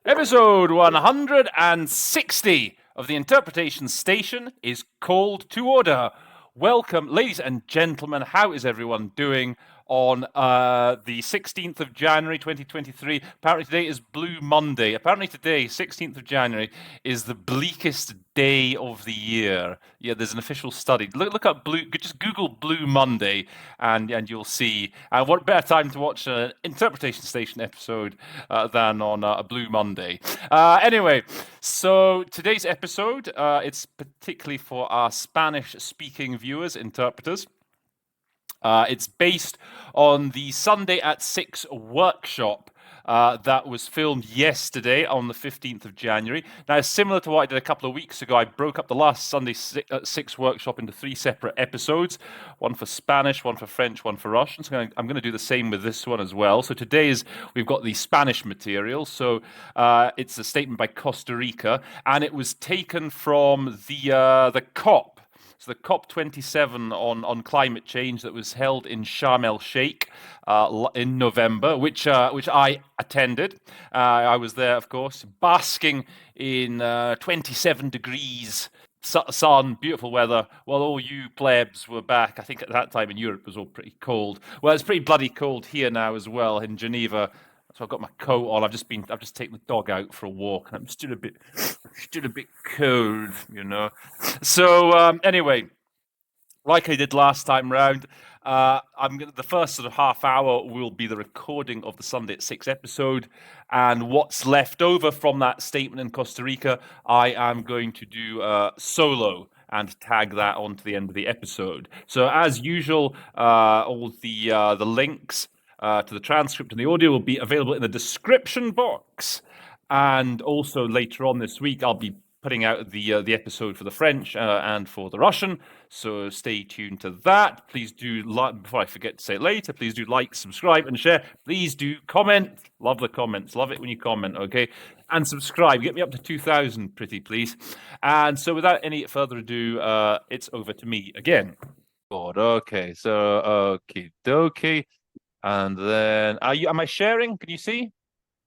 Episode 160 of the Interpretation Station is called to order. Welcome, ladies and gentlemen. How is everyone doing on the 16th of January 2023? Apparently today is Blue Monday. Apparently today, 16th of January, is the bleakest day of the year. Yeah, there's an official study. Look up Blue, just Google Blue Monday and you'll see. And what better time to watch an Interpretation Station episode than on a Blue Monday. Anyway, so today's episode, it's particularly for our Spanish-speaking viewers, interpreters. It's based on the Sunday at 6 workshop that was filmed yesterday on the 15th of January. Now, similar to what I did a couple of weeks ago, I broke up the last Sunday at 6 workshop into 3 separate episodes, one for Spanish, one for French, one for Russian. So I'm going to do the same with this one as well. So we've got the Spanish material. So it's a statement by Costa Rica, and it was taken from the COP. So the COP27 on climate change that was held in Sharm el-Sheikh in November, which I attended. I was there, of course, basking in 27 degrees sun, beautiful weather, while all you plebs were back. I think at that time in Europe it was all pretty cold. Well, it's pretty bloody cold here now as well in Geneva. So I've got my coat on. I've just taken the dog out for a walk, and I'm still a bit cold, you know. So anyway, like I did last time round, the first sort of half hour will be the recording of the Sunday at 6 episode, and what's left over from that statement in Costa Rica, I am going to do solo and tag that onto the end of the episode. So as usual, all the links to the transcript and the audio will be available in the description box. And also later on this week, I'll be putting out the episode for the French and for the Russian. So stay tuned to that. Please do like, before I forget to say it later, please do like, subscribe, and share. Please do comment. Love the comments. Love it when you comment, okay? And subscribe. Get me up to 2,000, pretty please. And so without any further ado, it's over to me again. Okay, so okie dokie. And then, am I sharing? Can you see?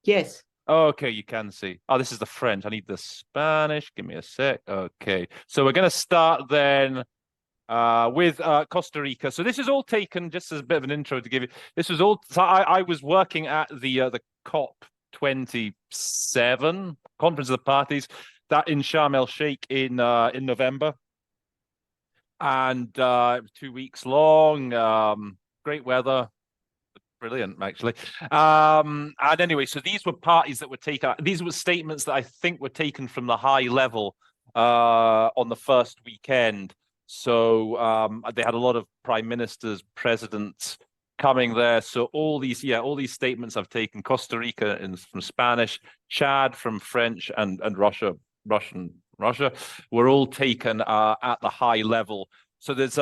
Yes. Okay, you can see. Oh, this is the French. I need the Spanish. Give me a sec. Okay, so we're going to start then with Costa Rica. So this is all taken, just as a bit of an intro to give you. This was all. So I was working at the COP 27 Conference of the Parties that in Sharm el-Sheikh in November, and it was 2 weeks long. Great weather. Brilliant, actually. And anyway, so these were parties that were taken. These were statements that I think were taken from the high level on the first weekend. So they had a lot of prime ministers, presidents coming there. So all these statements I've taken. Costa Rica from Spanish, Chad from French, and Russia were all taken at the high level. So I think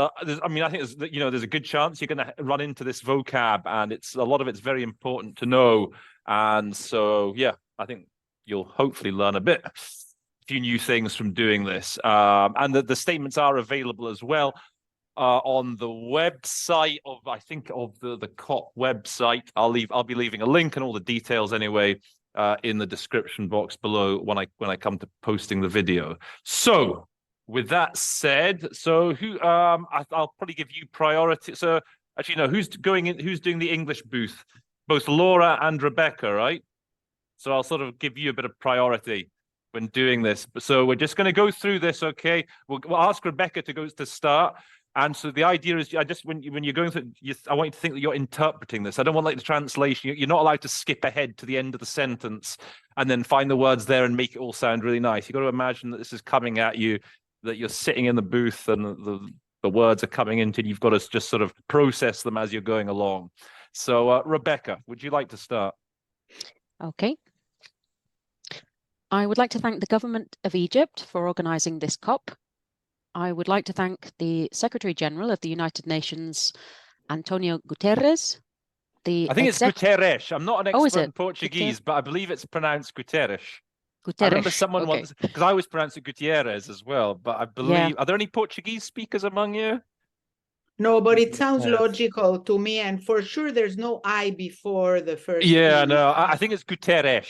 there's a good chance you're going to run into this vocab, and a lot of it's very important to know. And so, yeah, I think you'll hopefully learn a few new things from doing this. And the statements are available as well on the website of the COP website. I'll be leaving a link and all the details anyway in the description box below when I come to posting the video. So, with that said, so I'll probably give you priority. So actually, no, who's doing the English booth? Both Laura and Rebecca, right? So I'll sort of give you a bit of priority when doing this. So we're just going to go through this, okay? We'll ask Rebecca to start. And so the idea is, when you're going through, I want you to think that you're interpreting this. I don't want like the translation. You're not allowed to skip ahead to the end of the sentence and then find the words there and make it all sound really nice. You've got to imagine that this is coming at you, that you're sitting in the booth and the words are coming into, and you've got to just sort of process them as you're going along. So, Rebecca, would you like to start? Okay. I would like to thank the government of Egypt for organizing this COP. I would like to thank the Secretary General of the United Nations, Antonio Guterres. I think it's Guterres. I'm not an expert in Portuguese, but I believe it's pronounced Guterres. I remember someone once, because I always pronounce it Gutierrez as well, but I believe, Are there any Portuguese speakers among you? No, but it sounds logical to me, and for sure there's no I before the first. Yeah, no, I think it's Guterres.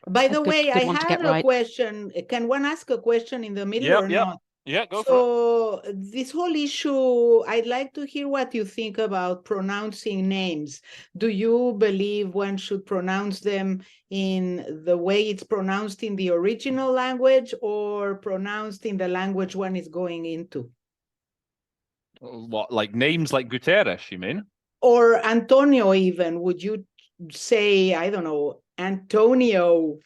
By the good- way, good I one to had get a right. question. Can one ask a question in the middle or not? Yeah, go for it. So this whole issue, I'd like to hear what you think about pronouncing names. Do you believe one should pronounce them in the way it's pronounced in the original language or pronounced in the language one is going into? What, like names like Guterres, you mean? Or Antonio even, would you say, I don't know, Antonio?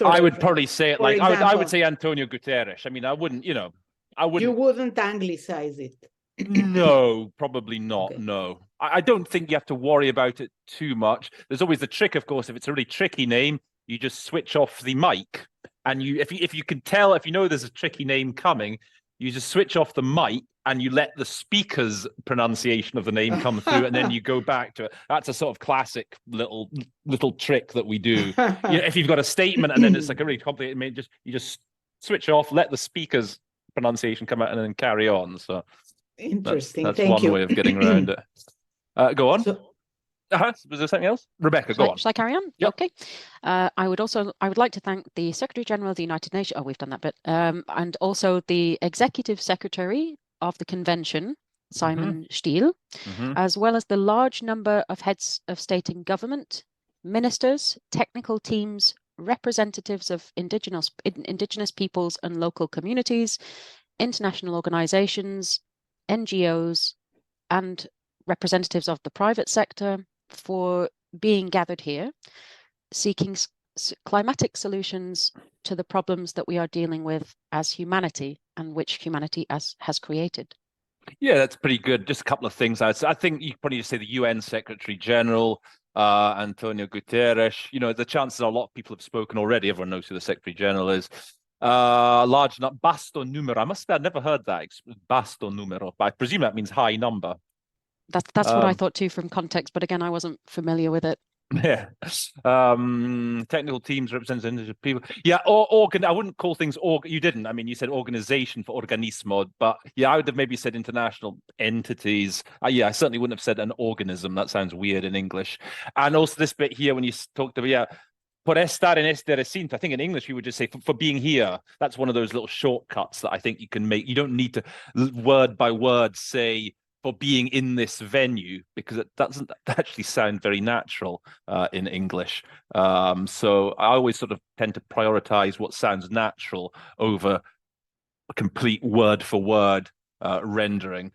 I would probably say it for like I example. would say Antonio Guterres. I mean, I wouldn't, I You wouldn't. wouldn't anglicize it. No, probably not. Okay. No, I don't think you have to worry about it too much. There's always the trick, of course. If it's a really tricky name, you just switch off the mic, and if you can tell, if you know there's a tricky name coming, you just switch off the mic and you let the speaker's pronunciation of the name come through, and then you go back to it. That's a sort of classic little trick that we do. If you've got a statement and then it's like a really complicated, you just switch off, let the speaker's pronunciation come out, and then carry on. So interesting. that's Thank one you. way of getting around it. Go on. So, Was there something else? Rebecca, go on. Shall I carry on? Yep. Okay. I would like to thank the Secretary General of the United Nations. Oh, we've done that bit. And also the Executive Secretary of the Convention, Simon Stiel, as well as the large number of heads of state and government, ministers, technical teams, representatives of indigenous peoples and local communities, international organizations, NGOs, and representatives of the private sector for being gathered here, seeking climatic solutions to the problems that we are dealing with as humanity and which humanity has created. Yeah, that's pretty good. Just a couple of things. I think you probably just say the UN Secretary General, Antonio Guterres. The chances are a lot of people have spoken already. Everyone knows who the Secretary General is. Large basto numero. I've never heard that. Basto numero. But I presume that means high number. That's what I thought too from context, but again, I wasn't familiar with it. Yeah. Technical teams, representatives of people. Yeah, organ. I wouldn't call things you didn't. I mean, you said organization for organismo, but yeah, I would have maybe said international entities. Yeah, I certainly wouldn't have said an organism. That sounds weird in English. And also this bit here when you talked about por estar en este recinto. I think in English we would just say for being here. That's one of those little shortcuts that I think you can make. You don't need to word by word say for being in this venue, because it doesn't actually sound very natural in English. So I always sort of tend to prioritize what sounds natural over a complete word for word rendering.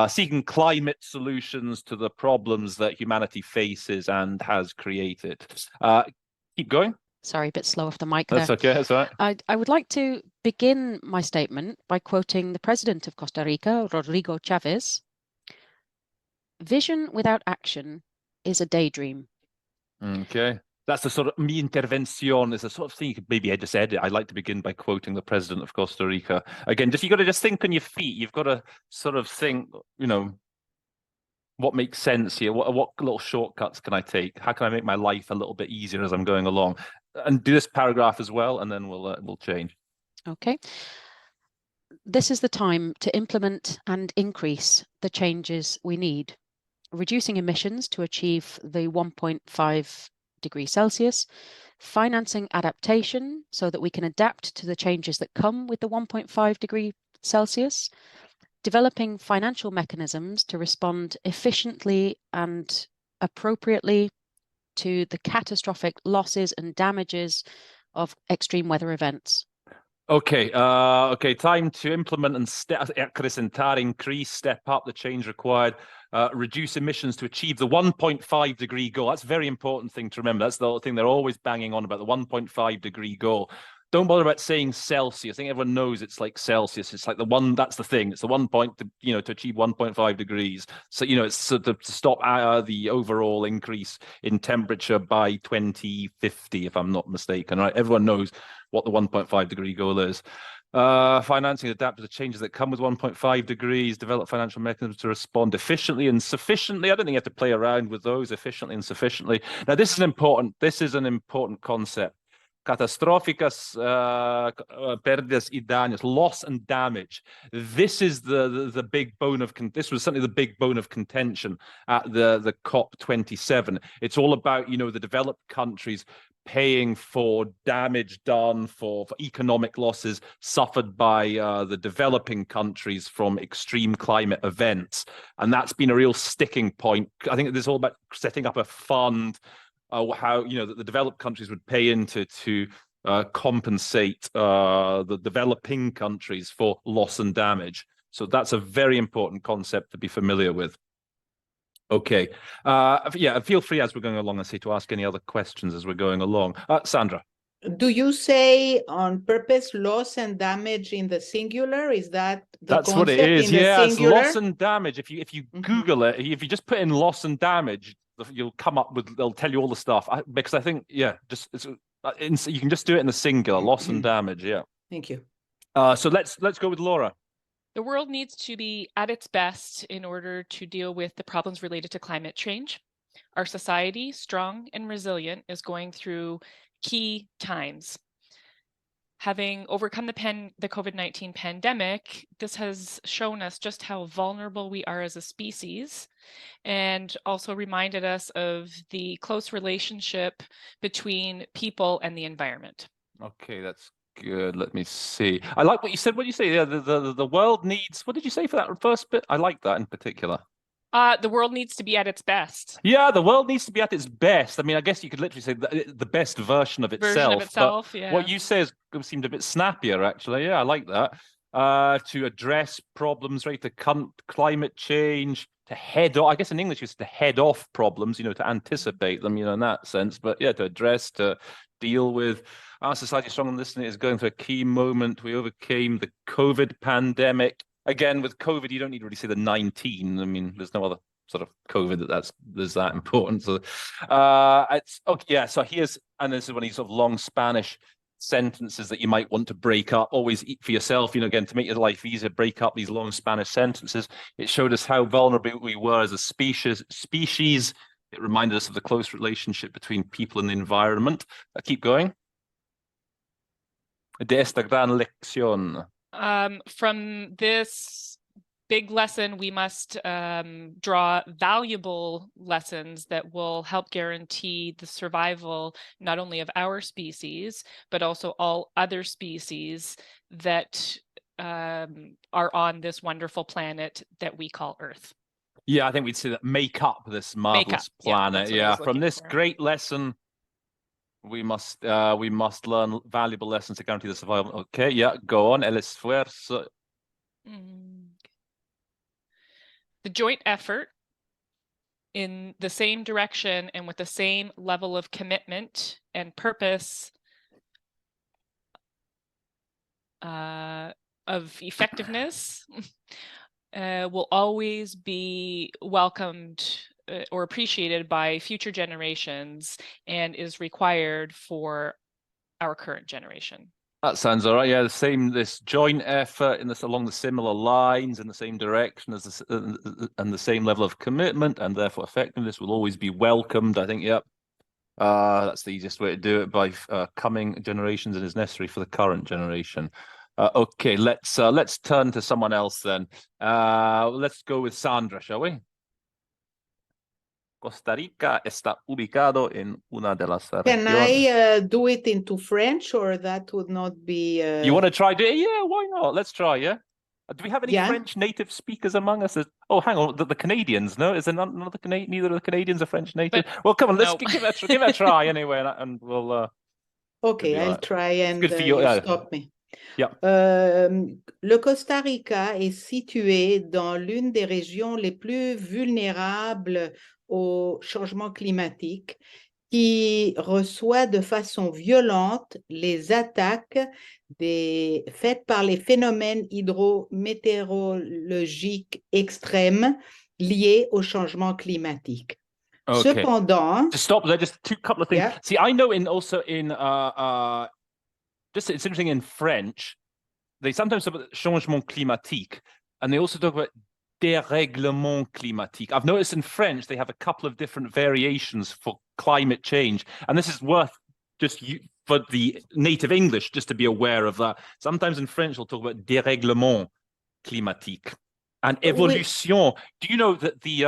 Seeking climate solutions to the problems that humanity faces and has created. Keep going. Sorry, a bit slow off the mic there. That's okay, that's all right. I would like to begin my statement by quoting the president of Costa Rica, Rodrigo Chavez. Vision without action is a daydream. Okay. That's the sort of mi intervención is the sort of thing you could maybe just edit. I'd like to begin by quoting the president of Costa Rica. Again, you got to just think on your feet. You've got to sort of think, what makes sense here? What little shortcuts can I take? How can I make my life a little bit easier as I'm going along? And do this paragraph as well, and then we'll change. Okay. This is the time to implement and increase the changes we need. Reducing emissions to achieve the 1.5 degrees Celsius, financing adaptation so that we can adapt to the changes that come with the 1.5 degree Celsius, developing financial mechanisms to respond efficiently and appropriately to the catastrophic losses and damages of extreme weather events. Okay, time to implement and increase, step up the change required, reduce emissions to achieve the 1.5 degree goal. That's a very important thing to remember. That's the thing they're always banging on about, the 1.5 degree goal. Don't bother about saying Celsius. I think everyone knows it's like Celsius. It's like that's the thing. It's the 1 point to achieve 1.5 degrees. So, it's sort of to stop the overall increase in temperature by 2050, if I'm not mistaken, right? Everyone knows what the 1.5 degree goal is. Financing adapt to the changes that come with 1.5 degrees, develop financial mechanisms to respond efficiently and sufficiently. I don't think you have to play around with those, efficiently and sufficiently. Now, this is an important concept. Catastróficas pérdidas y daños, loss and damage. This is the big bone of this was certainly the big bone of contention at the COP27. It's all about the developed countries paying for damage done, for economic losses suffered by the developing countries from extreme climate events. And that's been a real sticking point. I think it's all about setting up a fund, how, you know, that the developed countries would pay into to compensate the developing countries for loss and damage. So that's a very important concept to be familiar with. Okay. Yeah, feel free as we're going along, I say, to ask any other questions as we're going along. Sandra. Do you say on purpose loss and damage in the singular? Is that the That's concept what it is. in the Yeah, it's singular? loss and damage. If you Google it, if you just put in loss and damage, you'll come up with, they'll tell you all the stuff. Because I think, yeah, just you can just do it in the singular, loss and damage. Yeah. Thank you. So let's go with Laura. The world needs to be at its best in order to deal with the problems related to climate change. Our society, strong and resilient, is going through key times. Having overcome the COVID-19 pandemic, this has shown us just how vulnerable we are as a species, and also reminded us of the close relationship between people and the environment. Okay, that's good. Let me see. I like what you said. What did you say? Yeah, the world needs. What did you say for that first bit? I like that in particular. The world needs to be at its best. Yeah, the world needs to be at its best. I mean, I guess you could literally say the best version of itself. Yeah. What you say seemed a bit snappier, actually. Yeah, I like that. To address problems, right? To climate change, to head off. I guess in English it's to head off problems, you know, to anticipate them, you know, in that sense. But yeah, to address, to deal with. Our society, strong and listening, is going through a key moment. We overcame the COVID pandemic. Again, with COVID, you don't need to really say the 19. I mean, there's no other sort of COVID that's that important. So it's okay. Yeah. So here's, and this is one of these sort of long Spanish sentences that you might want to break up. Always eat for yourself, you know, again, to make your life easier, break up these long Spanish sentences. It showed us how vulnerable we were as a species. It reminded us of the close relationship between people and the environment. Keep going. De esta gran lección. From this big lesson, we must draw valuable lessons that will help guarantee the survival not only of our species, but also all other species that are on this wonderful planet that we call Earth. Yeah, I think we'd say that make up this marvelous planet. Yeah, from this great lesson, we must learn valuable lessons to guarantee the survival. Okay, yeah, go on. El esfuerzo. The joint effort in the same direction and with the same level of commitment and purpose of effectiveness will always be welcomed or appreciated by future generations and is required for our current generation. That sounds all right. Yeah, this joint effort along the similar lines, in the same direction as and the same level of commitment, and therefore effectiveness will always be welcomed. I think. Yep. That's the easiest way to do it, by coming generations, and is necessary for the current generation. Okay, let's turn to someone else then. Let's go with Sandra, shall we? Costa Rica está ubicado en una de las regiones. Can I do it into French, or that would not be... You want to try it? Yeah, why not? Let's try, yeah? Do we have any French native speakers among us? Oh, hang on, the Canadians, no? Is there another Canadian? Neither of the Canadians are French native? Well, come on, let's give it a try anyway, and we'll... Okay, I'll try, and good for you stop me. Yeah. Le Costa Rica est situé dans l'une des régions les plus vulnérables au changement climatique, qui reçoit de façon violente les attaques faites par les phénomènes hydrométéorologiques extrêmes liés au changement climatique. Okay. Cependant, to stop there, just couple of things. Yeah. See, I know it's interesting in French, they sometimes talk about changement climatique, and they also talk about dérèglement climatique. I've noticed in French they have a couple of different variations for climate change, and this is worth for the native English just to be aware of that. Sometimes in French they'll talk about dérèglement climatique and évolution. Do you know that the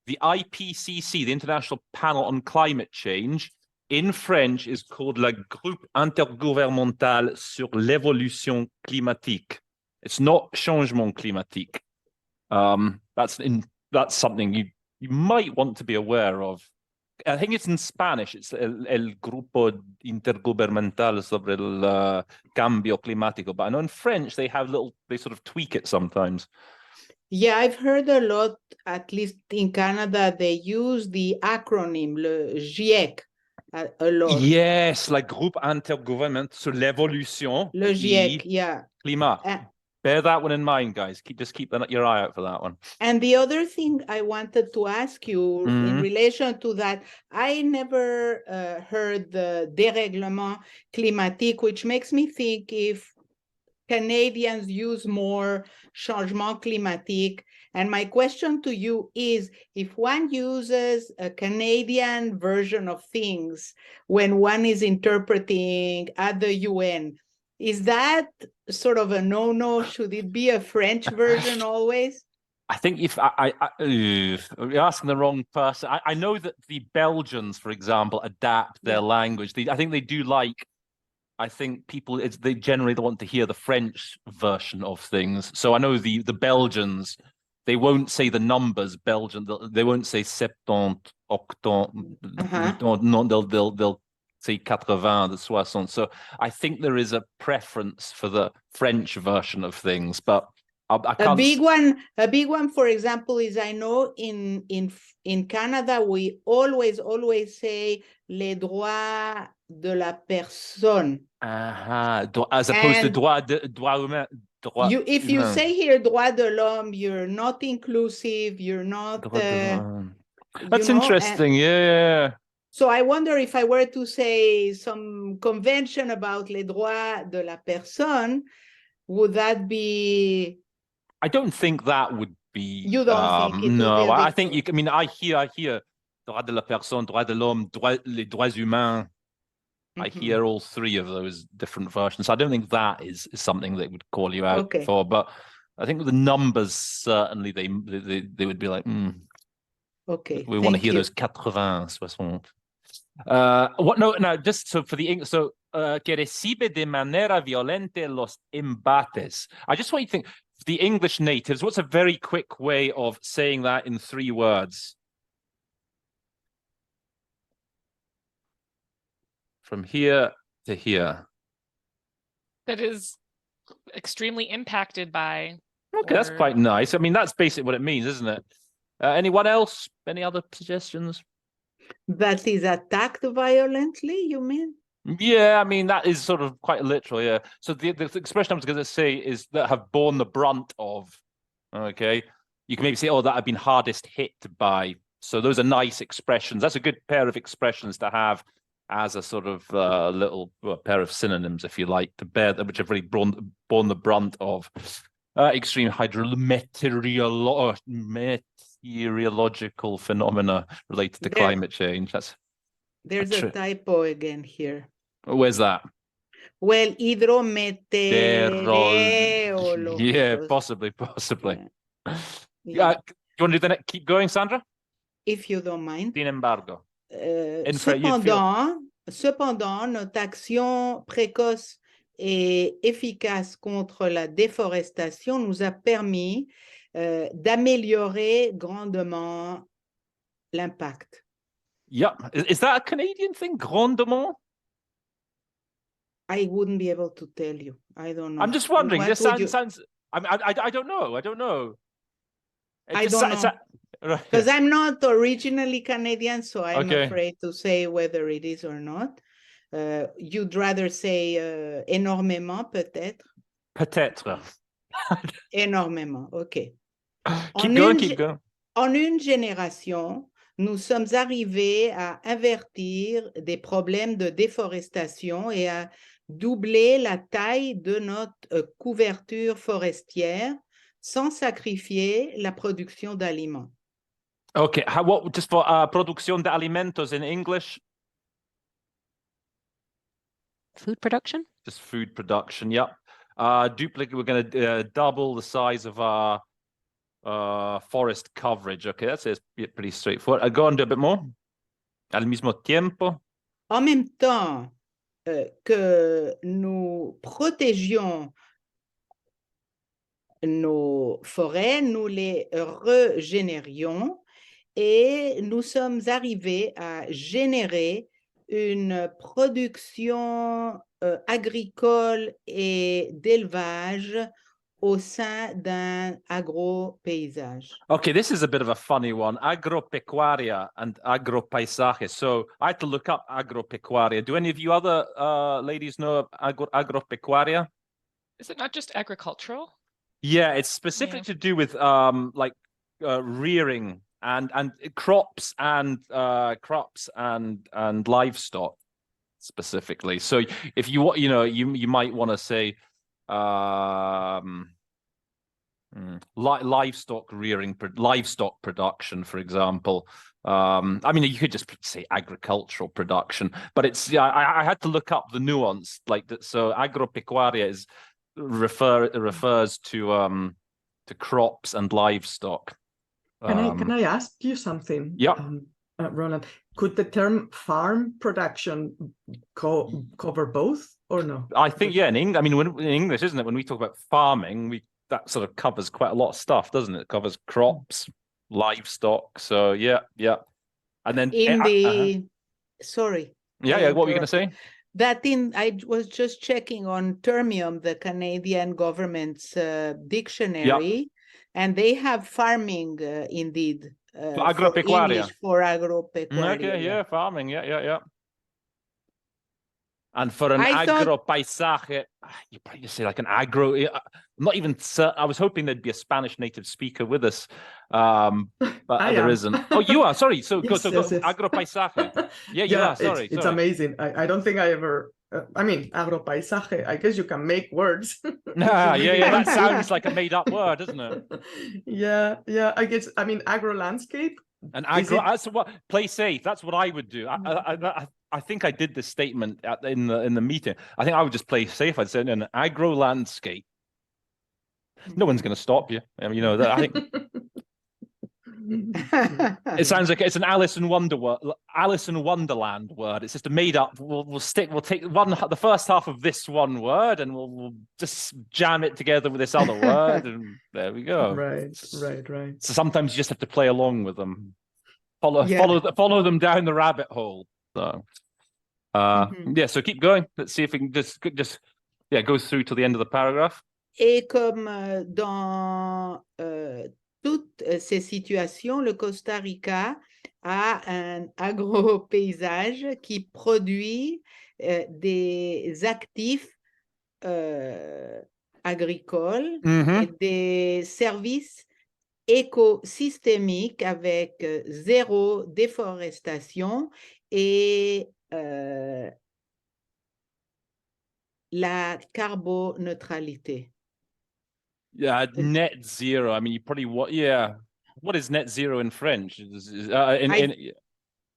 IPCC, the International Panel on Climate Change, in French is called le groupe intergouvernemental sur l'évolution climatique. It's not changement climatique. That's something you might want to be aware of. I think it's in Spanish. It's el grupo intergubernamental sobre el cambio climático. But I know in French they sort of tweak it sometimes. Yeah, I've heard a lot, at least in Canada, they use the acronym, le GIEC, a lot. Yes, like groupe intergouvernemental sur l'évolution. Le GIEC, yeah. Climat. Bear that one in mind, guys. Just keep your eye out for that one. And the other thing I wanted to ask you in relation to that, I never heard the dérèglement climatique, which makes me think if Canadians use more changement climatique. And my question to you is, if one uses a Canadian version of things when one is interpreting at the UN, is that sort of a no-no? Should it be a French version always? I think if you're asking the wrong person. I know that the Belgians, for example, adapt their language. I think they do like. I think they generally want to hear the French version of things. So I know the Belgians, they won't say the numbers. They won't say 70, 80. No, they'll say 80, 60. So I think there is a preference for the French version of things, but I can't. A big one, for example, is I know in Canada we always say les droits de la personne. As opposed to droit humain. If you say here droit de l'homme, you're not inclusive. You're not. That's interesting. Yeah. So I wonder if I were to say some convention about les droits de la personne, would that be? I don't think that would be. You don't think it no, would be I think I mean, I hear droit de la personne, droit de l'homme, les droits humains. I hear all three of those different versions. I don't think that is something they would call you out for. But I think with the numbers, certainly they would be like, okay, we want to hear those 80, 60. No, just so for the English, so que recibe de manera violenta los embates. I just want you to think, the English natives, what's a very quick way of saying that in 3 words? From here to here. That is extremely impacted by. Okay, that's quite nice. I mean, that's basically what it means, isn't it? Anyone else? Any other suggestions? That is attacked violently, you mean? Yeah, I mean, that is sort of quite literal, yeah. So the expression I was going to say is that have borne the brunt of, okay? You can maybe say, oh, that have been hardest hit by. So those are nice expressions. That's a good pair of expressions to have as a sort of little pair of synonyms, if you like, to bear which have really borne the brunt of extreme meteorological phenomena related to climate change. There's a typo again here. Where's that? Well, hidrometeorologos. Yeah, possibly. Yeah. You want to do the next? Keep going, Sandra? If you don't mind. Sin embargo. Cependant, notre action précoce et efficace contre la déforestation nous a permis d'améliorer grandement l'impact. Yeah. Is that a Canadian thing? Grandement? I wouldn't be able to tell you. I don't know. I'm just wondering. This sounds. I don't know. I don't know. Because I'm not originally Canadian, so I'm afraid to say whether it is or not. You'd rather say énormément, peut-être? Peut-être. Énormément, OK. Keep going. En une génération, nous sommes arrivés à invertir des problèmes de déforestation et à doubler la taille de notre couverture forestière sans sacrifier la production d'aliments. Okay, just for producción de alimentos in English? Food production? Just food production, yeah. Duplicate, we're going to double the size of our forest coverage. Okay, that's pretty straightforward. Go on, do a bit more. Al mismo tiempo. en même temps que nous protégions nos forêts, nous les régénérions et nous sommes arrivés à générer une production agricole et d'élevage au sein d'un agropaysage. Okay, this is a bit of a funny one. Agropecuaria and agropaisaje. So I had to look up agropecuaria. Do any of you other ladies know agropecuaria? Is it not just agricultural? Yeah, it's specific to do with like rearing and crops and livestock specifically. So if you you might want to say livestock rearing, livestock production, for example. I mean, you could just say agricultural production, but it's I had to look up the nuance like that. So agropecuaria is refers to crops and livestock. Can I ask you something? Yeah. Roland, could the term farm production cover both or no? I think yeah. In English, isn't it? When we talk about farming, that sort of covers quite a lot of stuff, doesn't it? It covers crops, livestock. So yeah. And then sorry. Yeah. What were you going to say? I was just checking on Termium, the Canadian government's dictionary, and they have farming indeed. For agropecuaria. For agropecuaria. Okay, yeah, farming, yeah. And for an agropaisaje, you probably just say like an agro. Not even. I was hoping there'd be a Spanish native speaker with us, but there isn't. Oh, you are. Sorry. So yes, go yes. agropaisaje. Yeah, you are. Sorry. It's amazing. I don't think I ever. Agropaisaje. I guess you can make words. yeah. That sounds like a made-up word, doesn't it? Yeah. I guess. Agro landscape. An agro. That's what. Play safe. That's what I would do. I think I did this statement in the meeting. I think I would just play safe. I'd say an agro landscape. No one's going to stop you. I think it sounds like it's an Alice in Wonderland word. It's just a made up. We'll take the first half of this one word and we'll just jam it together with this other word, and there we go. Right. So sometimes you just have to play along with them. Follow them down the rabbit hole. So, so keep going. Let's see if we can just go through to the end of the paragraph. Et comme dans toutes ces situations, le Costa Rica a un agropaysage qui produit des actifs agricoles et des services écosystémiques avec zéro déforestation et la carboneutralité. Yeah, net zero. I mean, you probably what is net zero in French?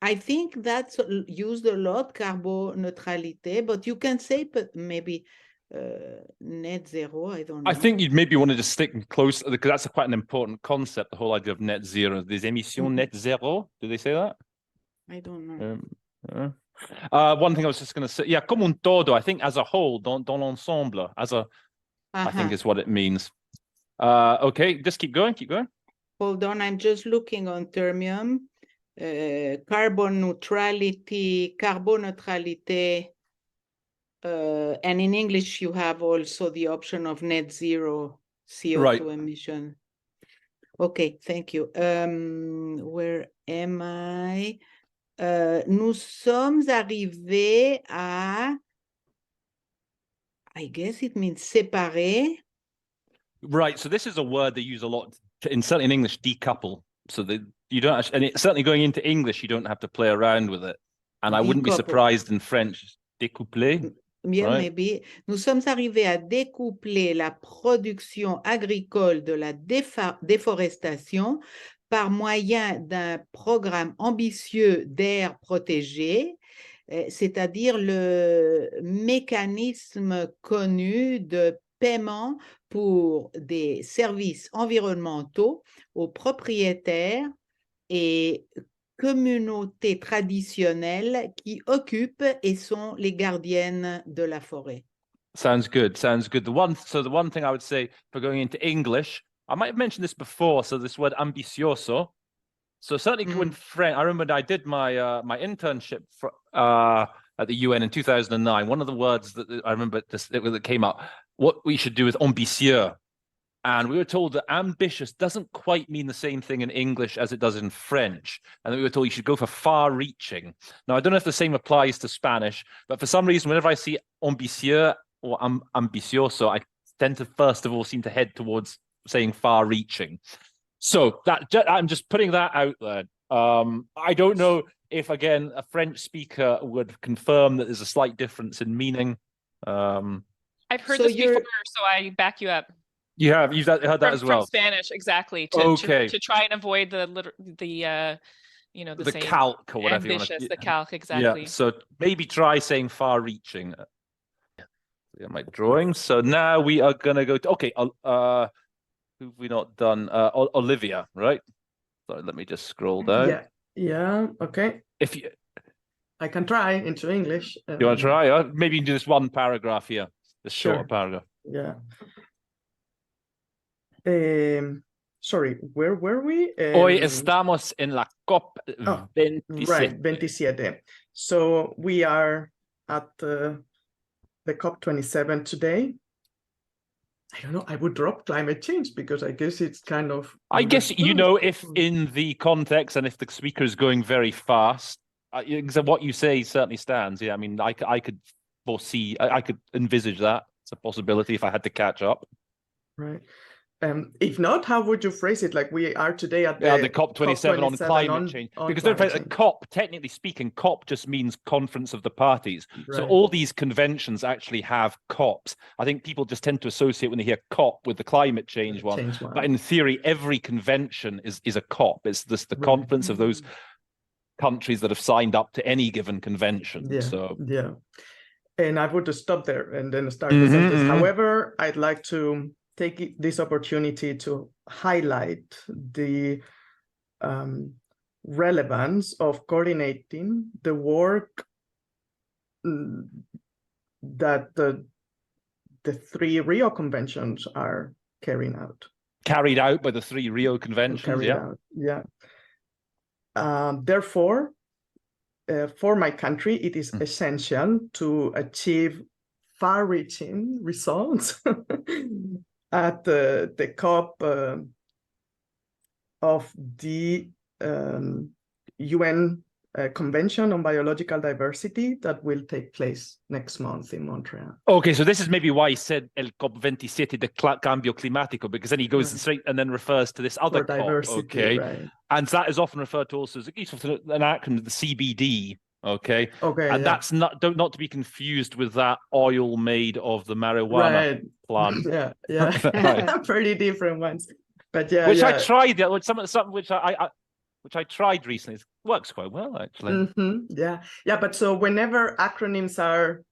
I think that's used a lot, carboneutralité, but you can say maybe net zero. I don't know. I think you'd maybe want to just stick close because that's quite an important concept. The whole idea of net zero. Des émissions net zero. Do they say that? I don't know. One thing I was just going to say, comme un todo. I think as a whole, dans l'ensemble, I think is what it means. Okay, just keep going. Hold on, I'm just looking on Termium. Carboneutralité, and in English you have also the option of net zero CO2 emission. Okay, thank you. Where am I? Nous sommes arrivés à, I guess it means séparer. Right, so this is a word they use a lot, certainly in English, decouple. So that you don't actually, and it's certainly going into English, you don't have to play around with it. And I wouldn't be surprised in French, découpler. Bien, right? Maybe. Nous sommes arrivés à découpler la production agricole de la déforestation par moyen d'un programme ambitieux d'aires protégées, c'est-à-dire le mécanisme connu de paiement pour des services environnementaux aux propriétaires et communautés traditionnelles qui occupent et sont les gardiennes de la forêt. Sounds good. Sounds good. The one thing I would say for going into English, I might have mentioned this before. So this word ambicioso. So certainly when French, I remember I did my my internship for, at the UN in 2009. One of the words that I remember that came up, what we should do is ambitieux. And we were told that ambitious doesn't quite mean the same thing in English as it does in French. And we were told you should go for far-reaching. Now, I don't know if the same applies to Spanish, but for some reason, whenever I see ambitieux or ambicioso, I tend to first of all seem to head towards saying far-reaching. So I'm just putting that out there. I don't know if, again, a French speaker would confirm that there's a slight difference in meaning. I've heard this before, so I back you up. You have heard that as well from Spanish, exactly. To try and avoid the you know, the same calc or whatever. Ambitious, the calc, exactly. Yeah. So maybe try saying far-reaching. My drawings. So now we are gonna go to who have we not done? Olivia, right? So let me just scroll down. Yeah. Okay. If you, I can try into English. You want to try? Maybe you can do this one paragraph here, this shorter paragraph. Yeah. Sorry, where were we? Hoy estamos en la COP 27. Right, 27. So we are at the COP 27 today. I don't know, I would drop climate change because I guess it's kind of... I guess, you know, if in the context and if the speaker is going very fast, what you say certainly stands. Yeah, I mean, I could foresee, I could envisage that. It's a possibility if I had to catch up. Right. If not, how would you phrase it? Like we are today at the COP 27 on climate change. Because don't forget, COP, technically speaking, COP just means Conference of the Parties. Right. So all these conventions actually have COPs. I think people just tend to associate when they hear COP with the climate change one. But in theory, every convention is a COP. It's the conference of those countries that have signed up to any given convention. Yeah. And I would just stop there and then start the sentence. However, I'd like to take this opportunity to highlight the relevance of coordinating the work that the three Rio conventions are carrying out. Carried out by the three Rio conventions, Therefore, for my country, it is essential to achieve far-reaching results at the COP of the UN Convention on Biological Diversity that will take place next month in Montreal. Okay, so this is maybe why he said El COP27 de Cambio Climático, because then he goes straight and then refers to this other COP. Okay, and that is often referred to also as an acronym, the CBD. Okay, and that's not to be confused with that oil made of the marijuana plant. Pretty different ones, but I tried. Something which I tried recently. It works quite well, actually. But so whenever acronyms are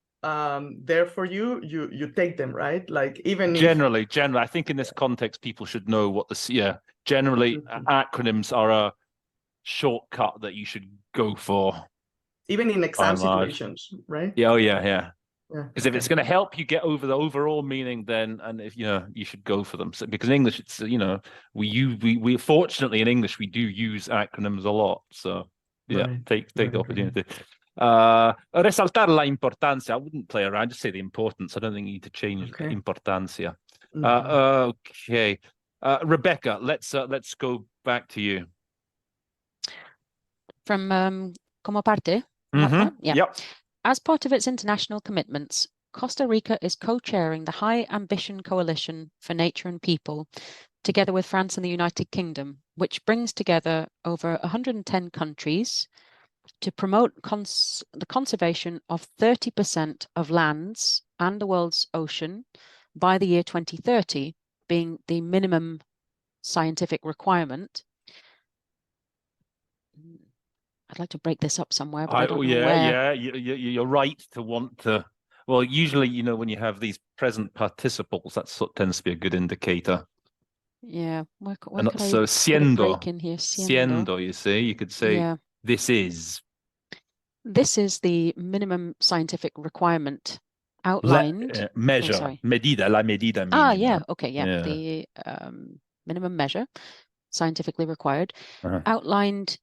there for you, you take them, right? Like even generally, I think in this context, people should know what generally acronyms are a shortcut that you should go for. Even in exam situations, right? Yeah. Because if it's going to help you get over the overall meaning, then if you should go for them. So, because in English, it's we fortunately in English we do use acronyms a lot. So take the opportunity. Resaltar la importancia. I wouldn't play around. Just say the importance. I don't think you need to change importancia. Okay, Rebecca. Let's go back to you. From como parte. Yep. As part of its international commitments, Costa Rica is co-chairing the High Ambition Coalition for Nature and People, together with France and the United Kingdom, which brings together over 110 countries to promote the conservation of 30% of lands and the world's ocean by the year 2030, being the minimum scientific requirement. I'd like to break this up somewhere, but I don't know where. You're right to want to. Well, usually, when you have these present participles, that tends to be a good indicator. Yeah. So siendo, in here? siendo, you see, you could say This is the minimum scientific requirement outlined. measure. sorry. Medida, la medida Ah, mínima. yeah. Okay, yeah. Yeah. The minimum measure, scientifically required, Uh-huh. outlined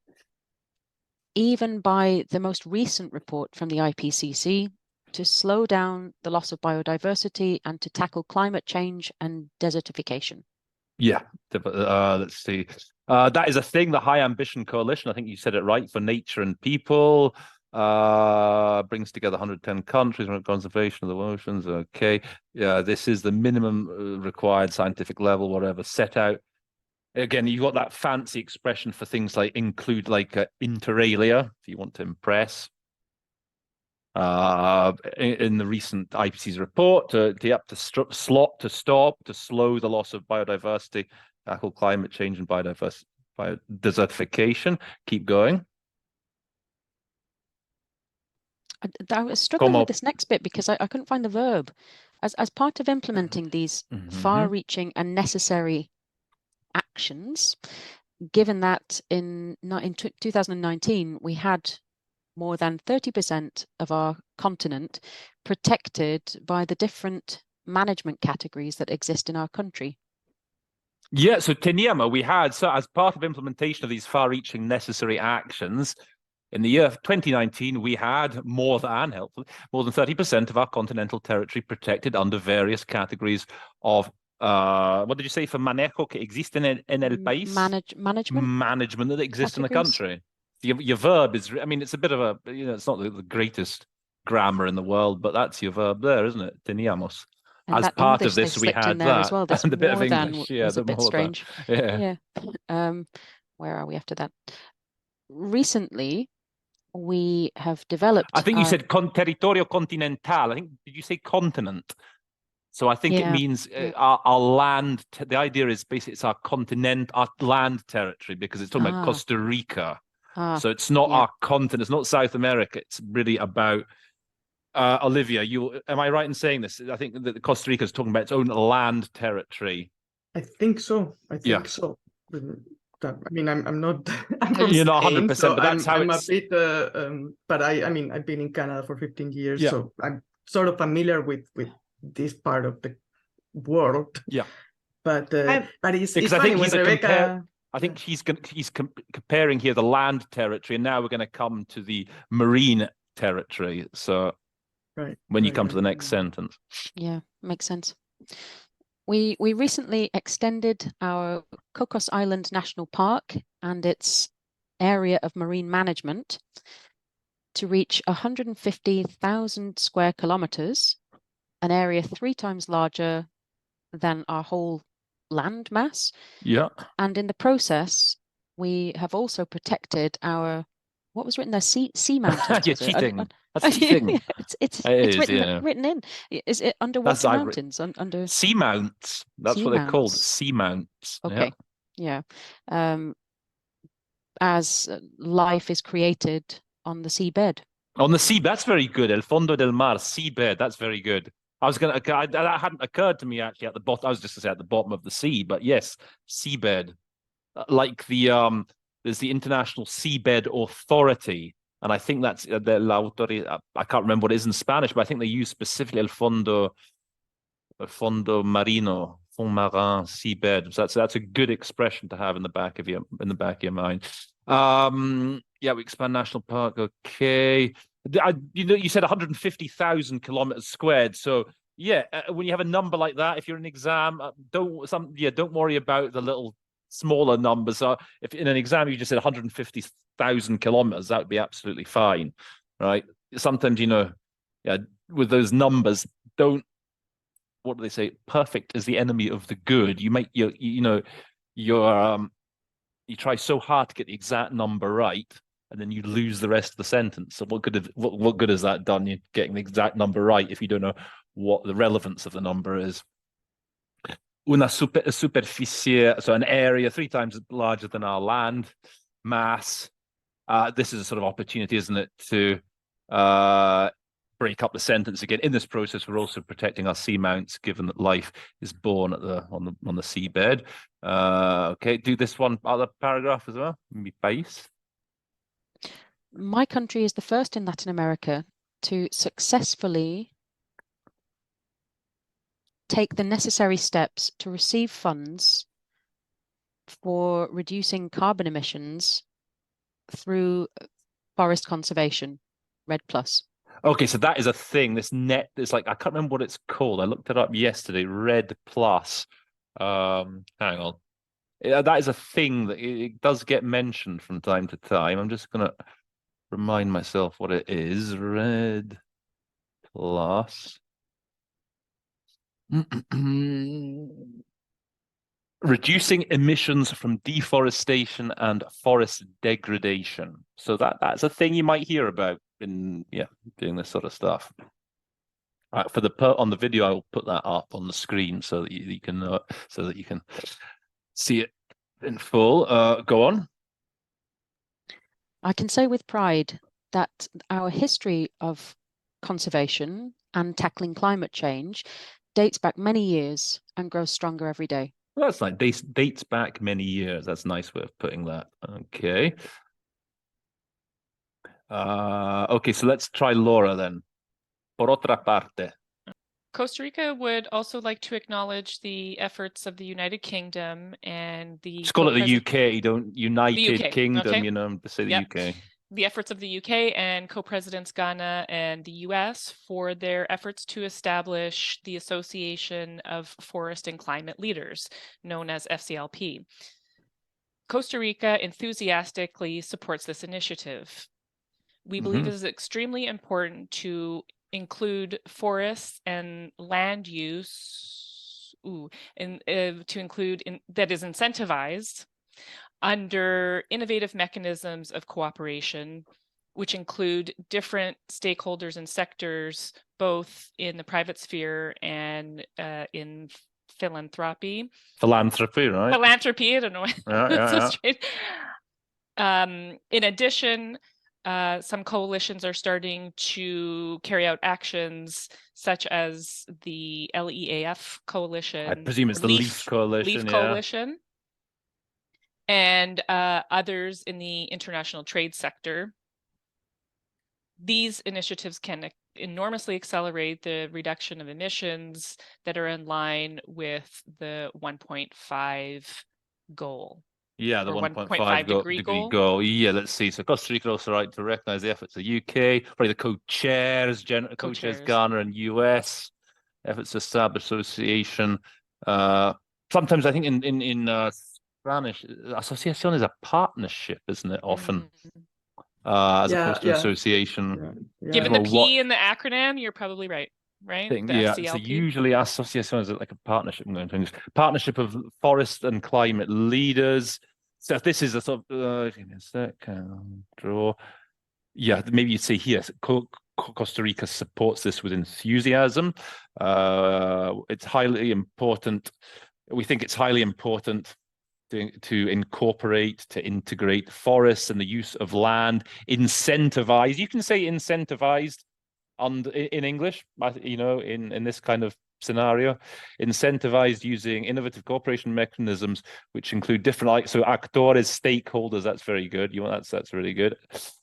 even by the most recent report from the IPCC to slow down the loss of biodiversity and to tackle climate change and desertification. Yeah, let's see. That is a thing, the High Ambition Coalition. I think you said it right, for nature and people. Brings together 110 countries on conservation of the oceans. Okay, yeah, this is the minimum required scientific level, whatever, set out. Again, you've got that fancy expression for things like include, like inter alia, if you want to impress. In the recent IPCC report, to slow the loss of biodiversity, tackle climate change and desertification. Keep going. I was struggling with this next bit because I couldn't find the verb. As part of implementing these far-reaching and necessary actions, given that in 2019 we had more than 30% of our continent protected by the different management categories that exist in our country. Yeah, so teníamos, we had, so as part of implementation of these far-reaching necessary actions, in the year 2019, we had more than 30% of our continental territory protected under various categories of what did you say, for manejo que existen en el país? Management that exists in the country. Your verb is, I mean, it's a bit of a, it's not the greatest grammar in the world, but that's your verb there, isn't it? Teníamos. And as part English of this, we had that. as well. This and a bit of more English, than was a bit strange. Yeah. Where are we after that? Recently, we have developed. I think you said territorio continental. I think, did you say continent? So I think it means our land. The idea is basically it's our continent, our land territory, because it's talking about Costa Rica. So it's not our continent. It's not South America. It's really about. Olivia, am I right in saying this? I think that Costa Rica is talking about its own land territory. I think so. I think so. I mean, I'm not. You're not 100%, so but that's how I'm it's. a bit. But I mean, I've been in Canada for 15 years, so I'm sort of familiar with this part of the world. Yeah. But it's because funny I think when Rebecca. I think he's comparing here the land territory, and now we're going to come to the marine territory. So. Right. When you come to the next sentence. Yeah, makes sense. We recently extended our Cocos Island National Park and its area of marine management to reach 150,000 square kilometers, an area 3 times larger than our whole land mass. Yeah. And in the process, we have also protected our, what was written there? Sea mountains. You're cheating. That's cheating. It's written in. Is it under what mountains? Under seamounts. That's what they're called. Seamounts. Okay. Yeah. As life is created on the seabed. On the sea, that's very good. El fondo del mar, seabed. That's very good. That hadn't occurred to me actually at the bottom. I was just going to say at the bottom of the sea, but yes, seabed. Like the there's the International Seabed Authority. And I think that's la autoridad. I can't remember what it is in Spanish, but I think they use specifically el fondo marino, fond marin, seabed. So that's a good expression to have in the back of your mind. Yeah, we expand national park. Okay, you said 150,000 kilometers squared. So yeah, when you have a number like that, if you're in an exam, don't worry about the little smaller numbers. If in an exam you just said 150,000 kilometers, that would be absolutely fine, right? Sometimes, with those numbers, what do they say? Perfect is the enemy of the good. You try so hard to get the exact number right, and then you lose the rest of the sentence. So what good has that done? You getting the exact number right if you don't know what the relevance of the number is. Una superficie, so an area 3 times larger than our land mass. This is a sort of opportunity, isn't it, to break up the sentence again. In this process, we're also protecting our seamounts, given that life is born on the seabed. Okay, do this one other paragraph as well. Mi país. My country is the first in Latin America to successfully take the necessary steps to receive funds for reducing carbon emissions through forest conservation, RED+. Okay, so that is a thing. This net, it's like, I can't remember what it's called. I looked it up yesterday, RED+. Hang on. That is a thing that it does get mentioned from time to time. I'm just going to remind myself what it is. RED+. Reducing emissions from deforestation and forest degradation. So that's a thing you might hear about in doing this sort of stuff. For the on the video, I will put that up on the screen so that you can see it in full. Go on. I can say with pride that our history of conservation and tackling climate change dates back many years and grows stronger every day. Well, that's like dates back many years. That's a nice way of putting that. Okay. Okay, so let's try Laura then. Por otra parte. Costa Rica would also like to acknowledge the efforts of the United Kingdom and the... Just call it the UK, don't United UK, Kingdom, okay. you know, to say the UK. The efforts of the UK and co-presidents Ghana and the US for their efforts to establish the Association of Forest and Climate Leaders, known as FCLP. Costa Rica enthusiastically supports this initiative. We believe it is extremely important to include forests and land use, to include that is incentivized under innovative mechanisms of cooperation, which include different stakeholders and sectors, both in the private sphere and in philanthropy. Philanthropy, right? Philanthropy, I don't know. Yeah. Straight. In addition, some coalitions are starting to carry out actions such as the LEAF coalition. I presume it's the LEAF coalition. Coalition. And others in the international trade sector. These initiatives can enormously accelerate the reduction of emissions that are in line with the 1.5 goal. Yeah, the 1.5 degree goal. Yeah, let's see. So Costa Rica also right to recognise the efforts of the UK, probably the co-chairs, Ghana and US, efforts to establish association. Sometimes I think in Spanish, association is a partnership, isn't it? Often, as opposed to association. Yeah. Given the P in the acronym, you're probably right. Right? So usually association is like a partnership. Partnership of forest and climate leaders. So if this is a sort of give me a sec, draw. Yeah, maybe you'd say here, Costa Rica supports this with enthusiasm. It's highly important. We think it's highly important to incorporate, to integrate forests and the use of land, incentivize. You can say incentivized in English, you know, in this kind of scenario, incentivized using innovative cooperation mechanisms, which include different, so actores, stakeholders. That's very good. That's really good.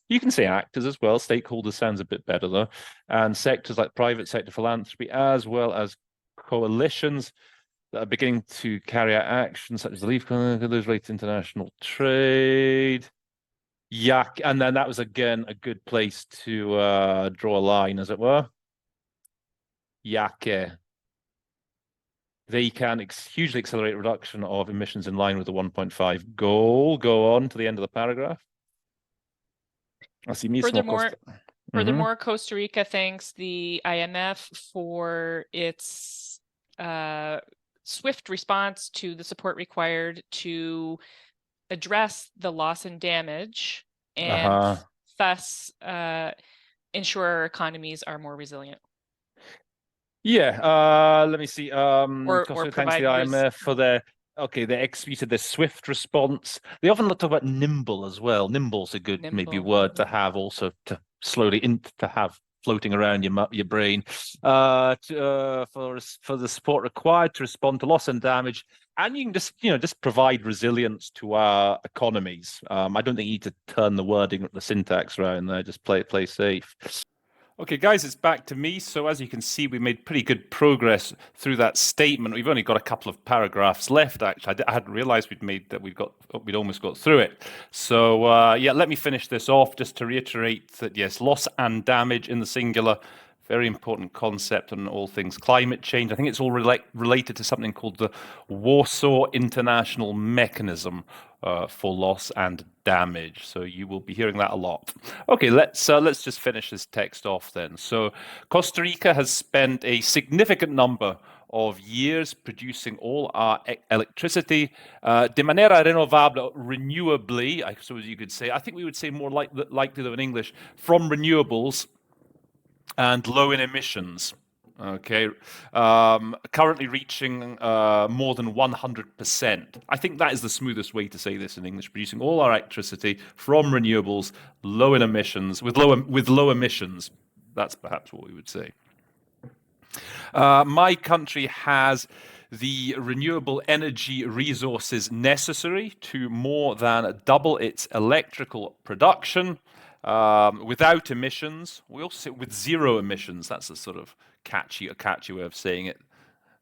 You can say actors as well. Stakeholders sounds a bit better though, and sectors like private sector philanthropy, as well as coalitions that are beginning to carry out actions such as the LEAF, those related to international trade. Yeah, and then that was again a good place to draw a line, as it were. Yake. They can hugely accelerate reduction of emissions in line with the 1.5 goal. Go on to the end of the paragraph. Furthermore, Costa Rica thanks the IMF for its swift response to the support required to address the loss and damage and thus ensure our economies are more resilient. Yeah, let me see. Or thanks to the IMF for their they executed their swift response. They often talk about nimble as well. Nimble's a good maybe word to have also to slowly to have floating around your brain, for the support required to respond to loss and damage. And you can just provide resilience to our economies. I don't think you need to turn the wording, the syntax around there. Just play safe. Okay, guys, it's back to me. So as you can see, we made pretty good progress through that statement. We've only got a couple of paragraphs left, actually. I hadn't realized we'd almost got through it. So yeah, let me finish this off just to reiterate that, yes, loss and damage in the singular, very important concept on all things climate change. I think it's all related to something called the Warsaw International Mechanism for loss and damage. So you will be hearing that a lot. Okay, let's just finish this text off then. So Costa Rica has spent a significant number of years producing all our electricity de manera renovable, renewably, I suppose you could say. I think we would say more likely though in English, from renewables and low in emissions. Okay, currently reaching more than 100%. I think that is the smoothest way to say this in English. Producing all our electricity from renewables, low in emissions, with low emissions. That's perhaps what we would say. My country has the renewable energy resources necessary to more than double its electrical production. Without emissions. We also say with zero emissions. That's a sort of catchy way of saying it.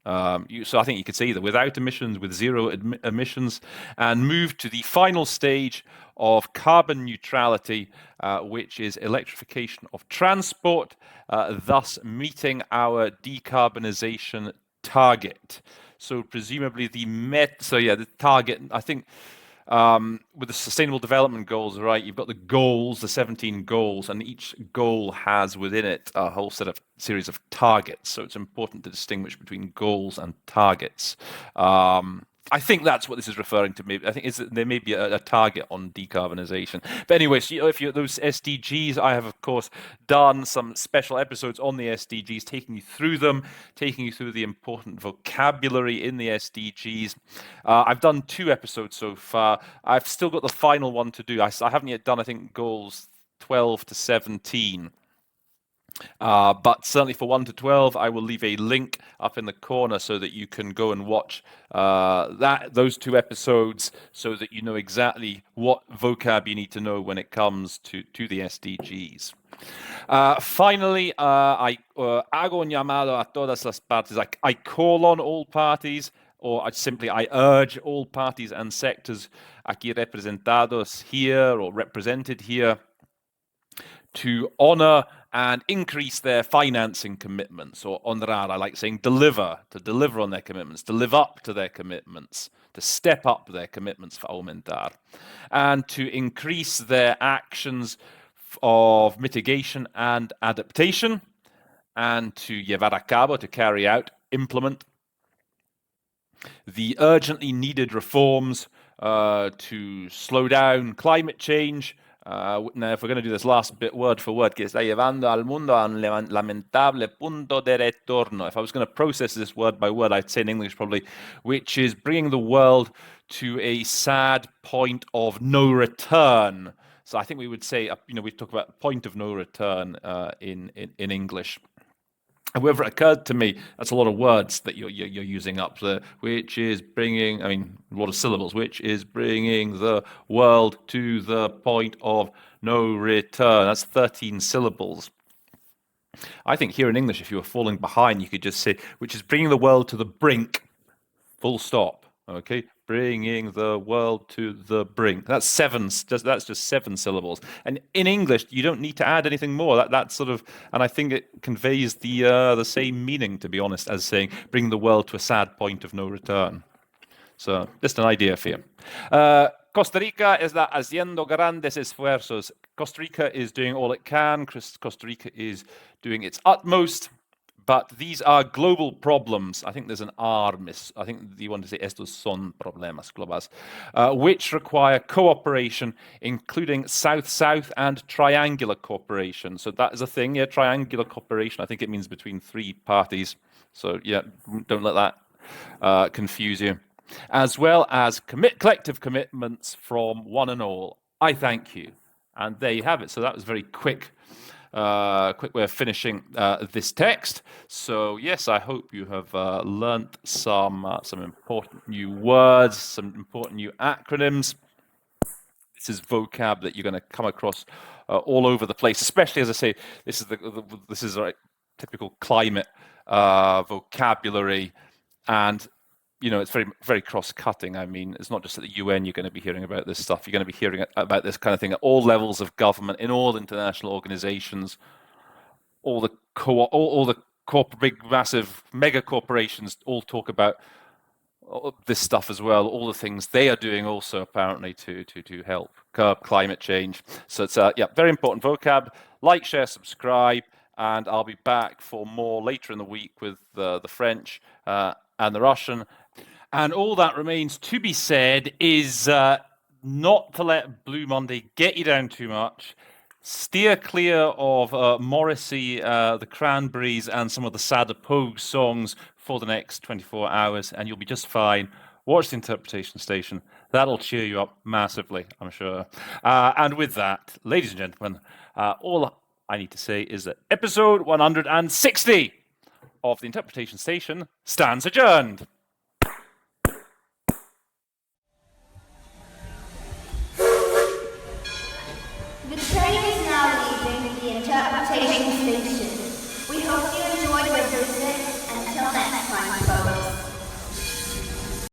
So I think you could say either without emissions, with zero emissions, and move to the final stage of carbon neutrality, which is electrification of transport, thus meeting our decarbonization target. So presumably the target, I think, with the Sustainable Development Goals, right, you've got the goals, the 17 goals, and each goal has within it a whole series of targets. So it's important to distinguish between goals and targets. I think that's what this is referring to. Maybe I think there may be a target on decarbonization. But anyway, so if you're those SDGs, I have of course done some special episodes on the SDGs, taking you through them, taking you through the important vocabulary in the SDGs. I've done 2 episodes so far. I've still got the final one to do. I haven't yet done, I think, goals 12 to 17. But certainly for 1 to 12, I will leave a link up in the corner so that you can go and watch those 2 episodes, so that you know exactly what vocab you need to know when it comes to the SDGs. Finally, I hago un llamado a todas las partes. I call on all parties, or I urge all parties and sectors aquí representados here or represented here to honor and increase their financing commitments, or honrar, I like saying to deliver on their commitments, to live up to their commitments, to step up their commitments for aumentar, and to increase their actions of mitigation and adaptation, and to llevar a cabo, to carry out, implement the urgently needed reforms to slow down climate change. Now, if we're going to do this last bit word for word, que está llevando al mundo a un lamentable punto de retorno. If I was going to process this word by word, I'd say in English probably, which is bringing the world to a sad point of no return. So I think we would say, we talk about point of no return in English. However, it occurred to me, that's a lot of words that you're using up there, which is bringing, a lot of syllables, which is bringing the world to the point of no return. That's 13 syllables. I think here in English, if you were falling behind, you could just say, which is bringing the world to the brink, full stop, okay? Bringing the world to the brink. That's just 7 syllables. And in English, you don't need to add anything more. That's sort of, and I think it conveys the same meaning, to be honest, as saying bring the world to a sad point of no return. So just an idea for you. Costa Rica está haciendo grandes esfuerzos. Costa Rica is doing all it can. Costa Rica is doing its utmost. But these are global problems. I think there's an R miss. I think you want to say estos son problemas globales, which require cooperation, including South-South and triangular cooperation. So that is a thing, yeah, triangular cooperation. I think it means between 3 parties. So yeah, don't let that confuse you. As well as collective commitments from one and all. I thank you. And there you have it. So that was very quick. quick way of finishing this text. So yes, I hope you have learnt some important new words, some important new acronyms. This is vocab that you're going to come across all over the place, especially, as I say, this is typical climate vocabulary, and it's very, very cross-cutting. I mean, it's not just at the UN you're going to be hearing about this stuff. You're going to be hearing about this kind of thing at all levels of government, in all international organizations, all the big, massive, mega corporations all talk about this stuff as well. All the things they are doing also apparently to help curb climate change. So it's very important vocab. Like, share, subscribe, and I'll be back for more later in the week with the French and the Russian. And all that remains to be said is not to let Blue Monday get you down too much. Steer clear of Morrissey, the Cranberries, and some of the sadder Pogue songs for the next 24 hours, and you'll be just fine. Watch the Interpretation Station. That'll cheer you up massively, I'm sure. And with that, ladies and gentlemen, all I need to say is that episode 160 of the Interpretation Station stands adjourned.